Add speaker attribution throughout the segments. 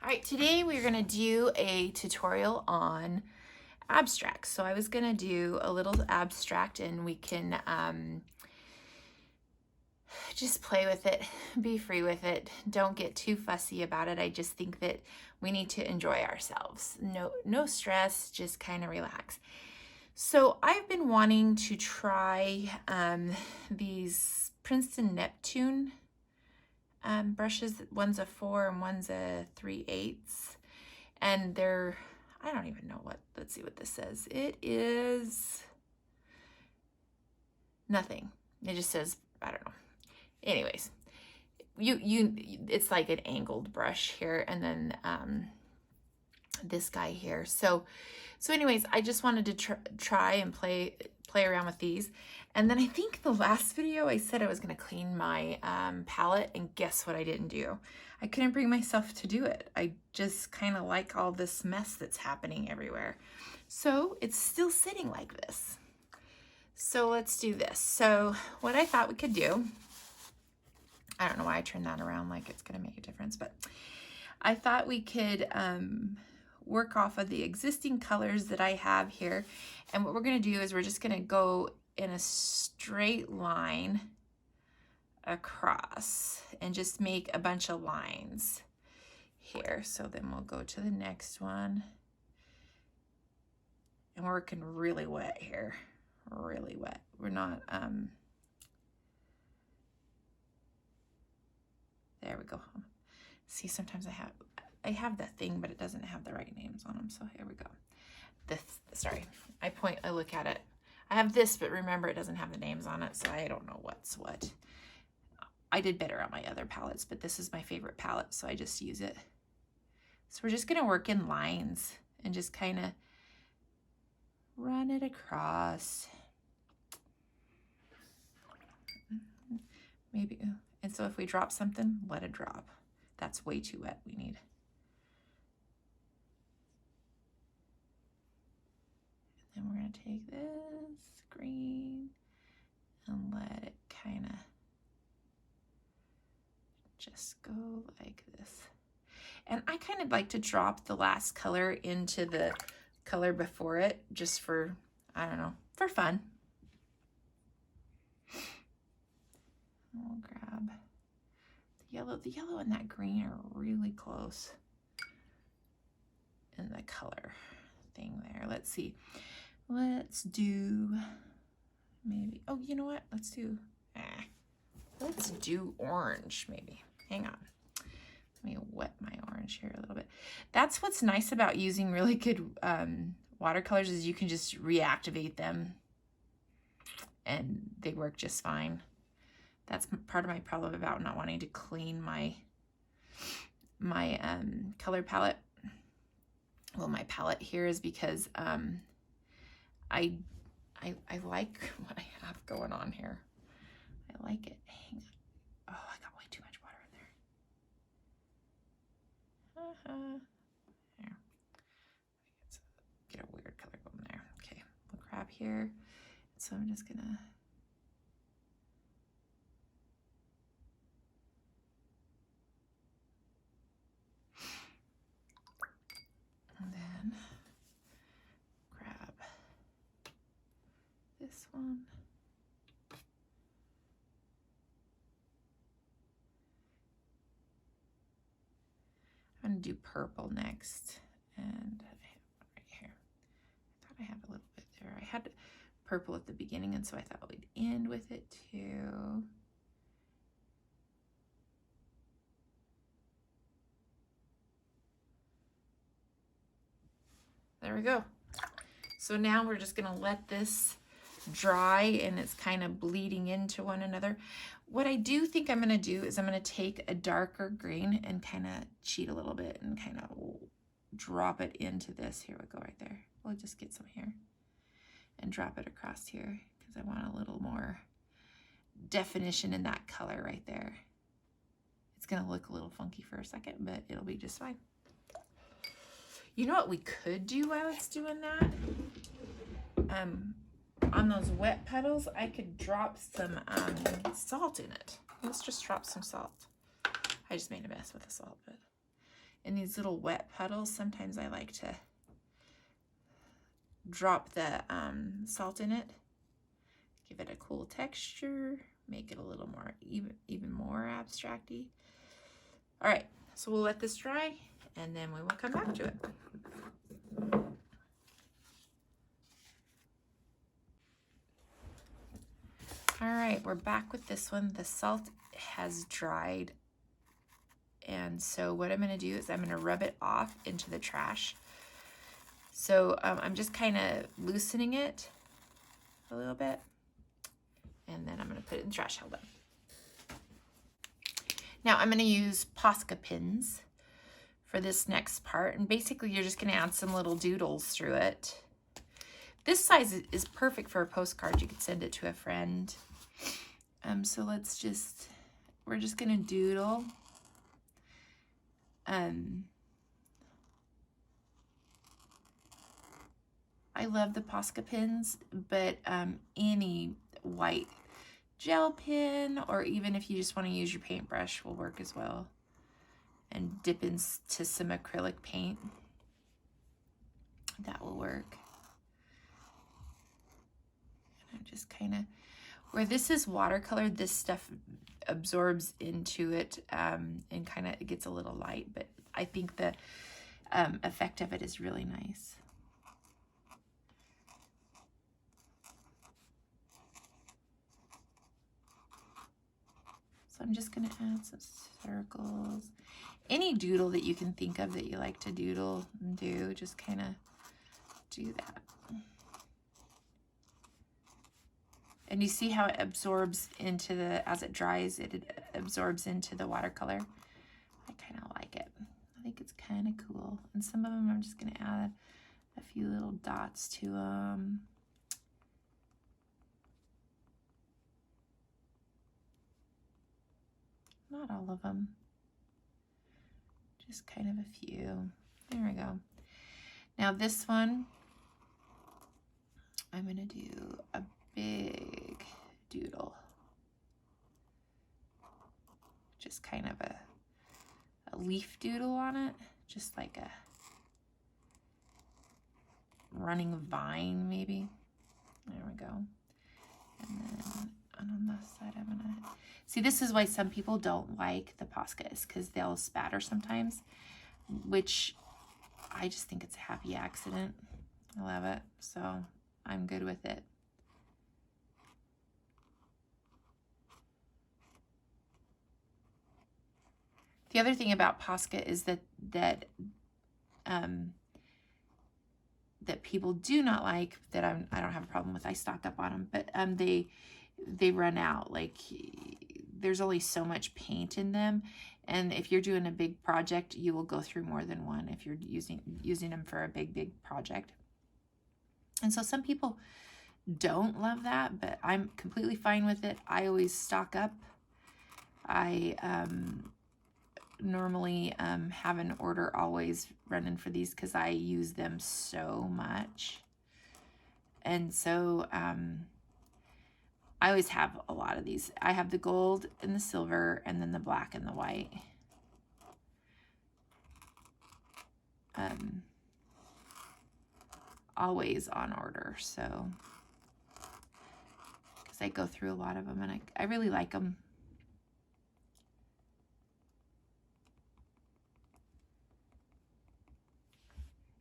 Speaker 1: All right, today we're gonna do a tutorial on abstracts. So I was gonna do a little abstract and we can just play with it, be free with it. Don't get too fussy about it. I just think that we need to enjoy ourselves. No stress, just kind of relax. So I've been wanting to try these Princeton Neptune brushes. One's a 4 and one's a 3/8, and they're, I don't even know what, let's see what this says. It is nothing. It just says, I don't know. Anyways, it's like an angled brush here, and then this guy here. So anyways, I just wanted to try and play around with these. And then I think the last video I said I was going to clean my palette, and guess what I didn't do? I couldn't bring myself to do it. I just kind of like all this mess that's happening everywhere. So it's still sitting like this. So let's do this. So what I thought we could do, I don't know why I turned that around like it's going to make a difference, but I thought we could work off of the existing colors that I have here. And what we're going to do is we're just going to go in a straight line across and just make a bunch of lines here. So then we'll go to the next one. And we're working really wet here, really wet. We're not, there we go. See, sometimes I have that thing, but it doesn't have the right names on them. So here we go. Sorry, I look at it. I have this, but remember it doesn't have the names on it, so I don't know what's what. I did better on my other palettes, but this is my favorite palette, so I just use it. So we're just gonna work in lines and just kind of run it across. Maybe, and so if we drop something, let it drop. That's way too wet, we need. And then we're gonna take this green and let it kind of just go like this. And I kind of like to drop the last color into the color before it, just for, I don't know, for fun. We'll grab the yellow. The yellow and that green are really close in the color thing there. Let's see. Let's do maybe, oh, you know what? Let's do orange maybe. Hang on. Let me wet my orange here a little bit. That's what's nice about using really good watercolors, is you can just reactivate them and they work just fine. That's part of my problem about not wanting to clean my color palette. Well, my palette here is because I like what I have going on here. I like it. Hang on. Oh, I got way too much water in there. There. Get a weird color going there. Okay, we'll grab here. So I'm just gonna and then grab this one. I'm gonna do purple next, and I have one right here. I thought I had a little bit there. I had purple at the beginning, and so I thought we'd end with it too. There we go. So now we're just gonna let this dry, and it's kind of bleeding into one another. What I do think I'm gonna do is I'm gonna take a darker green and kind of cheat a little bit and kind of drop it into this. Here we go, right there. We'll just get some here and drop it across here because I want a little more definition in that color right there. It's gonna look a little funky for a second, but it'll be just fine. You know what we could do while it's doing that? On those wet petals, I could drop some salt in it. Let's just drop some salt. I just made a mess with the salt, but in these little wet puddles, sometimes I like to drop the salt in it, give it a cool texture, make it a little more, even more abstract-y. All right, so we'll let this dry and then we will come back to it. All right, we're back with this one. The salt has dried. And so what I'm gonna do is I'm gonna rub it off into the trash. So I'm just kind of loosening it a little bit. And then I'm gonna put it in the trash. Hold on. Now I'm gonna use Posca pins for this next part. And basically you're just gonna add some little doodles through it. This size is perfect for a postcard. You could send it to a friend. So we're just gonna doodle. I love the Posca pins, but any white gel pen, or even if you just want to use your paintbrush, will work as well. And dip into some acrylic paint. That will work. And I'm just kind of, where this is watercolor, this stuff absorbs into it and kind of gets a little light, but I think the effect of it is really nice. So I'm just going to add some circles. Any doodle that you can think of that you like to doodle and do, just kind of do that. And you see how it absorbs into the, as it dries, it absorbs into the watercolor. I kind of like it. I think it's kind of cool. And some of them I'm just going to add a few little dots to them. Not all of them. Just kind of a few. There we go. Now this one, I'm going to do a big doodle. Just kind of a leaf doodle on it. Just like a running vine maybe. There we go. And then on this side I'm going to... See, this is why some people don't like the Poscas, because they'll spatter sometimes, which I just think it's a happy accident. I love it, so I'm good with it. The other thing about Posca is that people do not like, that I don't have a problem with. I stock up on them, but they run out. Like, there's only so much paint in them, and if you're doing a big project, you will go through more than one if you're using them for a big project. And so some people don't love that, but I'm completely fine with it. I always stock up. I normally have an order always running for these because I use them so much. And so I always have a lot of these. I have the gold and the silver and then the black and the white. Always on order, so because I go through a lot of them and I really like them.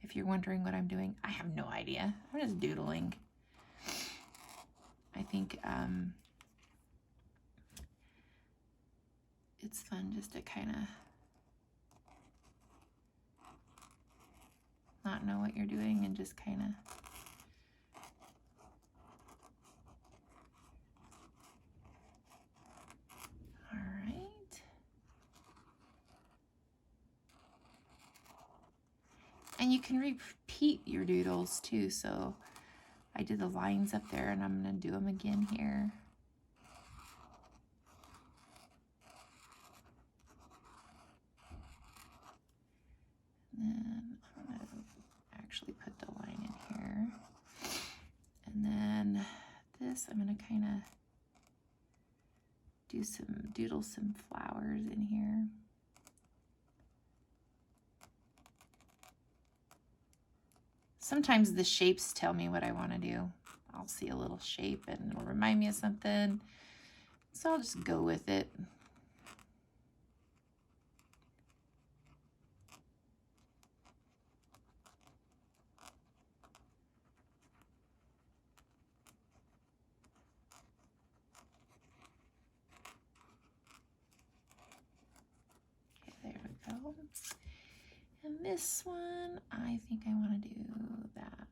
Speaker 1: If you're wondering what I'm doing, I have no idea. I'm just doodling. I think it's fun just to kind of not know what you're doing and just kind of all right. And you can repeat your doodles too, so I did the lines up there and I'm going to do them again here. And then I'm going to actually put the line in here. And then this, I'm going to kind of doodle some flowers in here. Sometimes the shapes tell me what I want to do. I'll see a little shape and it'll remind me of something. So I'll just go with it. Okay, there we go. And this one, I think I want to do that.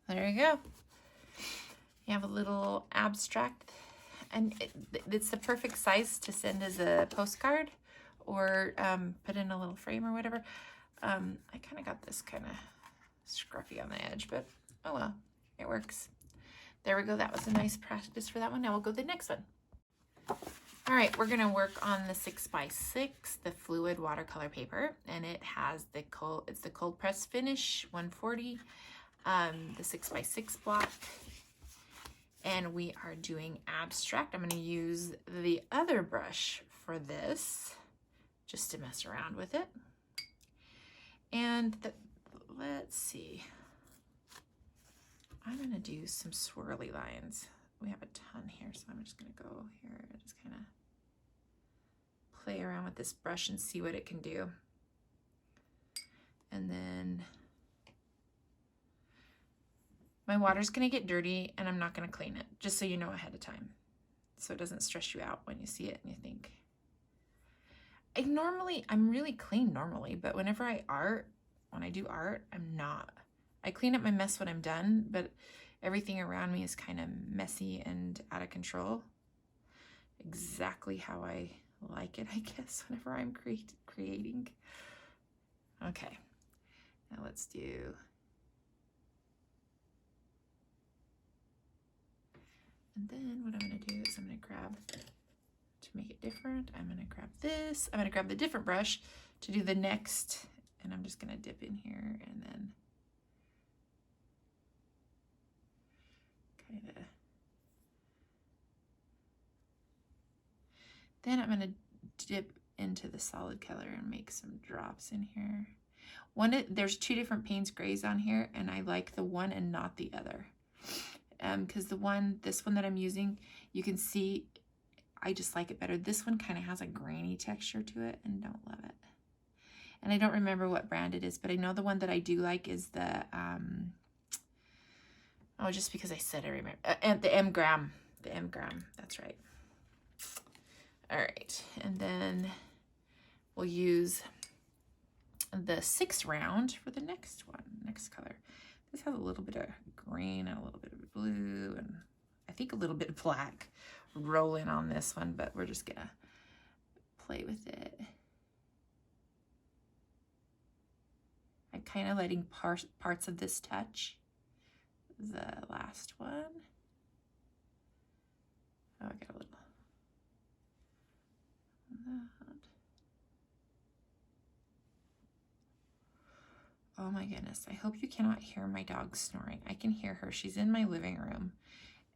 Speaker 1: There you go. You have a little abstract, and it's the perfect size to send as a postcard or put in a little frame or whatever. I kind of got this kind of scruffy on the edge, but oh well, it works. There we go. That was a nice practice for that one. Now we'll go to the next one. All right, we're gonna work on the 6x6, the fluid watercolor paper, and it has the cold press finish 140, the 6x6 block, and we are doing abstract. I'm gonna use the other brush for this, just to mess around with it. And let's see, I'm gonna do some swirly lines. We have a ton here, so I'm just gonna go here and just kind of play around with this brush and see what it can do. And then my water's gonna get dirty and I'm not gonna clean it, just so you know ahead of time, so it doesn't stress you out when you see it and you think. I'm really clean normally, but whenever when I do art, I'm not. I clean up my mess when I'm done, but everything around me is kind of messy and out of control. Exactly how I like it, I guess, whenever I'm creating. Okay, now let's do. And then what I'm gonna do is I'm gonna grab, to make it different, I'm gonna grab this. I'm gonna grab the different brush to do the next, and I'm just gonna dip in here and then kind of. Then I'm gonna dip into the solid color and make some drops in here. There's two different Payne's grays on here, and I like the one and not the other. Because this one that I'm using, you can see I just like it better. This one kind of has a grainy texture to it and don't love it. And I don't remember what brand it is, but I know the one that I do like is the, oh, just because I said I remember, and the M Gram, that's right. All right, and then we'll use the 6 round for the next color. This has a little bit of green and a little bit of blue and I think a little bit of black rolling on this one, but we're just gonna play with it. I'm kind of letting parts of this touch the last one. Oh, I got a little. Oh my goodness, I hope you cannot hear my dog snoring. I can hear her. She's in my living room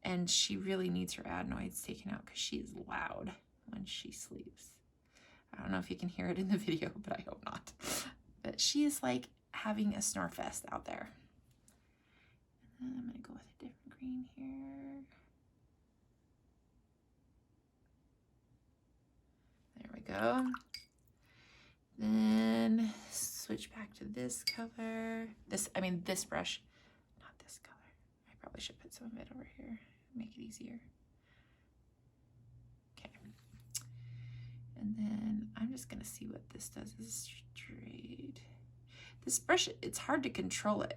Speaker 1: and she really needs her adenoids taken out because she is loud when she sleeps. I don't know if you can hear it in the video, but I hope not. But she is like having a snore fest out there. And then I'm gonna go with a different green here. There we go. Then switch back to this color. This brush, not this color. I probably should put some of it over here, make it easier. Okay. And then I'm just gonna see what this does. This is straight. This brush, it's hard to control it.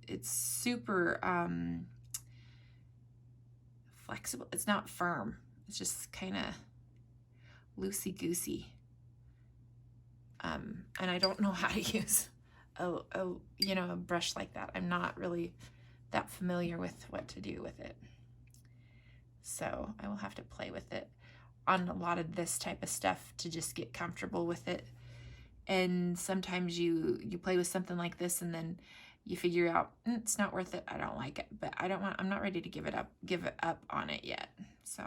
Speaker 1: It's super flexible. It's not firm. It's just kind of loosey-goosey. And I don't know how to use a brush like that. I'm not really that familiar with what to do with it. So I will have to play with it on a lot of this type of stuff to just get comfortable with it. And sometimes you play with something like this and then you figure out it's not worth it, I don't like it, but I'm not ready to give it up on it yet. So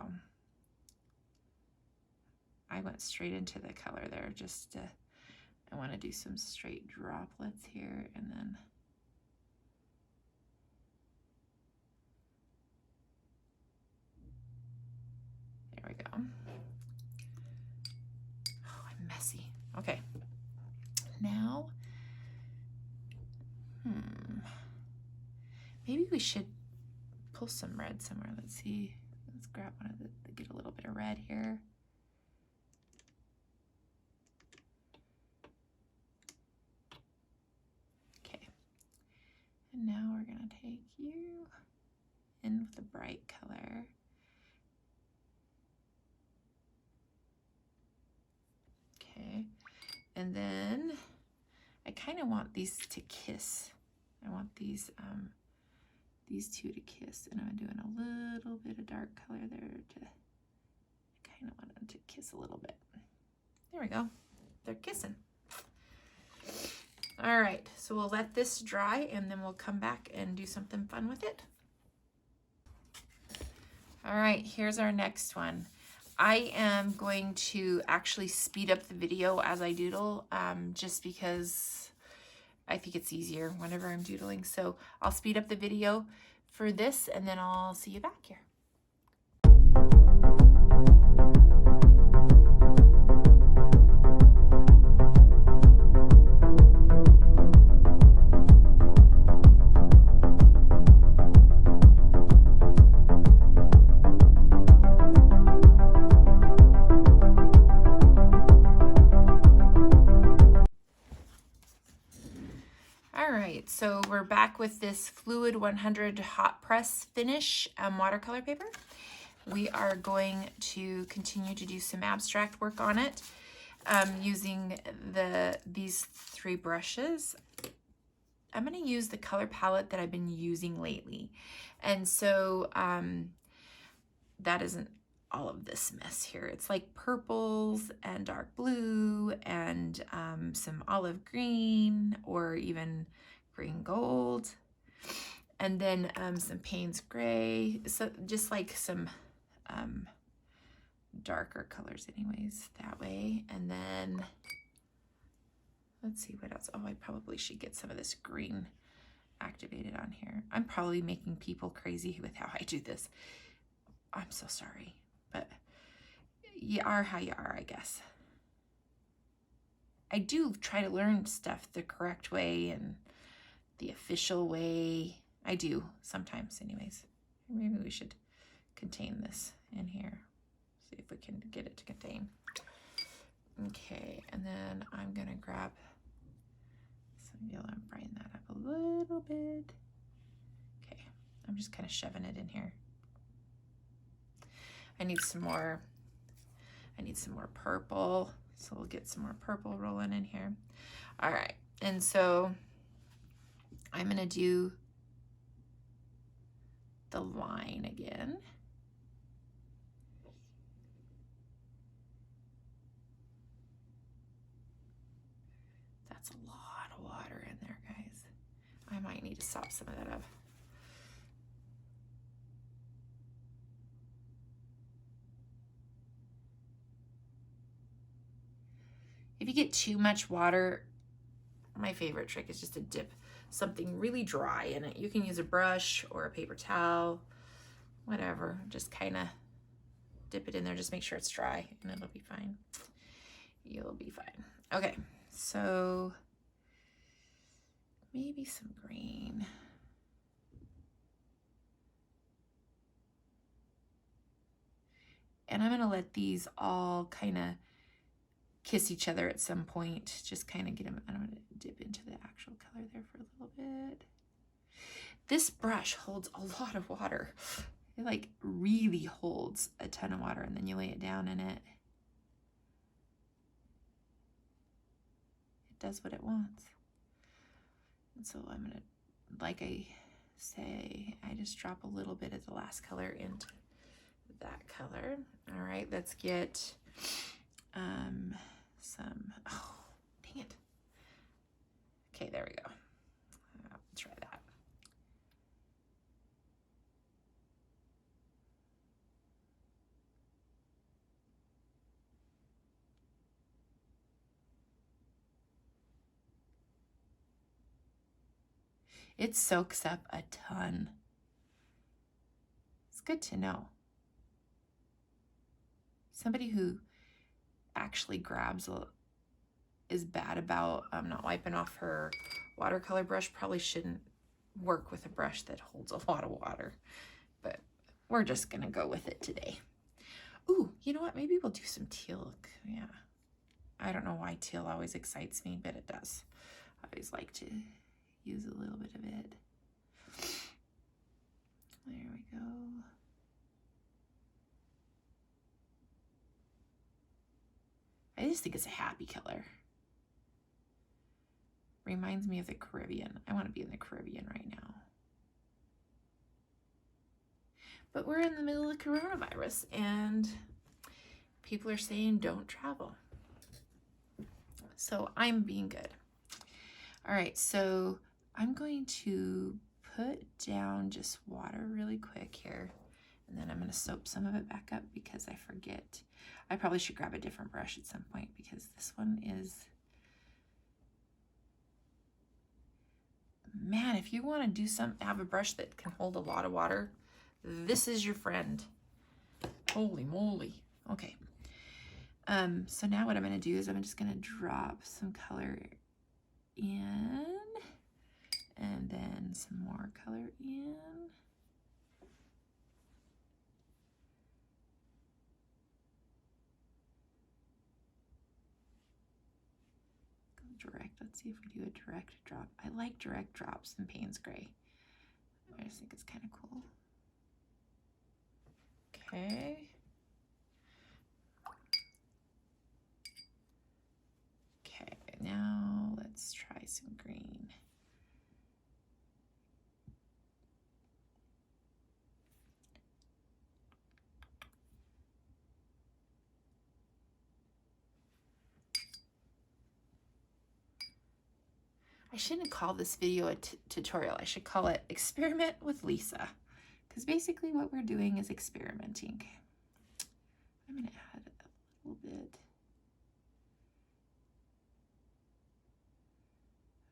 Speaker 1: I went straight into the color there. Just I want to do some straight droplets here, and then there we go. Oh, I'm messy. Okay, now maybe we should pull some red somewhere. Let's see. Let's grab one of the, get a little bit of red here. Okay. And now we're gonna take you in with the bright color. Okay. And then I kind of want these to kiss. I want these two to kiss, and I'm doing a little bit of dark color there to kind of want them to kiss a little bit. There we go. They're kissing. All right, so we'll let this dry, and then we'll come back and do something fun with it. All right, here's our next one. I am going to actually speed up the video as I doodle, just because I think it's easier whenever I'm doodling. So I'll speed up the video for this, and then I'll see you back here. So we're back with this Fluid 100 hot press finish watercolor paper. We are going to continue to do some abstract work on it using these 3 brushes. I'm going to use the color palette that I've been using lately. And so that isn't all of this mess here. It's like purples and dark blue and some olive green, or even green gold, and then some Payne's gray, so just like some darker colors anyways that way. And then let's see what else. Oh, I probably should get some of this green activated on here. I'm probably making people crazy with how I do this. I'm so sorry, but you are how you are, I guess. I do try to learn stuff the correct way and the official way. I do sometimes anyways. Maybe we should contain this in here. See if we can get it to contain. Okay, and then I'm gonna grab some yellow and brighten that up a little bit. Okay, I'm just kind of shoving it in here. I need some more purple, so we'll get some more purple rolling in here. All right, and so I'm gonna do the line again. That's a lot of water in there, guys. I might need to sop some of that up. If you get too much water, my favorite trick is just to dip something really dry in it. You can use a brush or a paper towel, whatever. Just kind of dip it in there. Just make sure it's dry and it'll be fine. You'll be fine. Okay, so maybe some green. And I'm gonna let these all kind of kiss each other at some point. Just kind of get them. I'm gonna dip into the actual color there for a little bit. This brush holds a lot of water. It like really holds a ton of water, and then you lay it down and it does what it wants. And so I'm gonna, like I say, I just drop a little bit of the last color into that color. All right, let's get some, oh, dang it. Okay, there we go. try that. It soaks up a ton. It's good to know. Somebody who actually is bad about not wiping off her watercolor brush probably shouldn't work with a brush that holds a lot of water. But we're just gonna go with it today. Ooh, you know what? Maybe we'll do some teal. Yeah. I don't know why teal always excites me, but it does. I always like to use a little bit of it. There we go. I just think it's a happy color. Reminds me of the Caribbean. I want to be in the Caribbean right now. But we're in the middle of coronavirus and people are saying don't travel. So I'm being good. All right, so I'm going to put down just water really quick here. And then I'm going to soap some of it back up because I forget. I probably should grab a different brush at some point because this one is... Man, if you want to have a brush that can hold a lot of water, this is your friend. Holy moly. Okay. So now what I'm going to do is I'm just going to drop some color in and then some more color in. Direct. Let's see if we do a direct drop. I like direct drops in Payne's Gray. I just think it's kind of cool. Okay. Okay, now let's try some green. I shouldn't call this video a tutorial. I should call it Experiment with Lisa, because basically what we're doing is experimenting. I'm going to add a little bit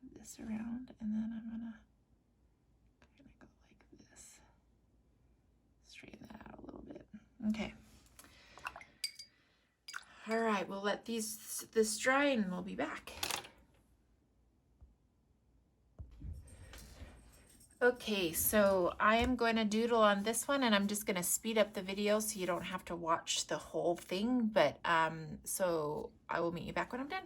Speaker 1: of this around, and then I'm going to kind of go like this. Straighten that out a little bit. Okay. All right, we'll let this dry and we'll be back. Okay, so I am going to doodle on this one and I'm just going to speed up the video so you don't have to watch the whole thing, but so I will meet you back when I'm done.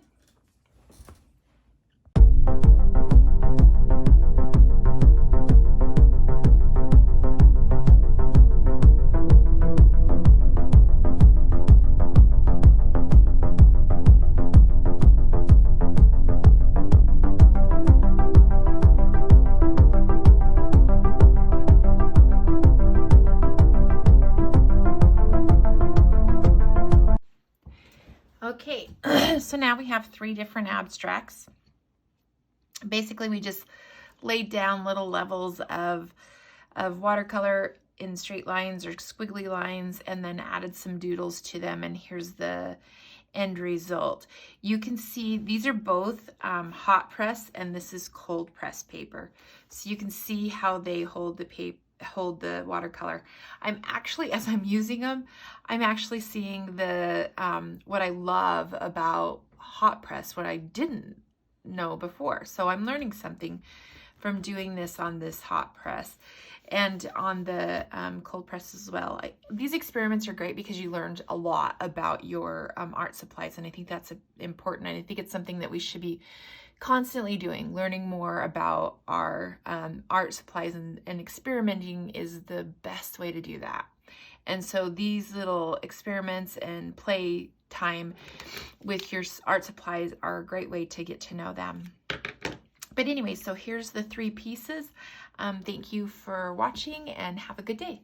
Speaker 1: Okay, so now we have 3 different abstracts. Basically, we just laid down little levels of watercolor in straight lines or squiggly lines and then added some doodles to them, and here's the end result. You can see these are both hot press and this is cold press paper. So you can see how they hold the watercolor. I'm actually, as I'm using them, I'm actually seeing the what I love about hot press, what I didn't know before. So I'm learning something from doing this on this hot press and on the cold press as well. These experiments are great because you learned a lot about your art supplies, and I think that's important, and I think it's something that we should be constantly doing. Learning more about our art supplies and experimenting is the best way to do that. And so these little experiments and play time with your art supplies are a great way to get to know them. But anyway, so here's the 3 pieces. Thank you for watching and have a good day.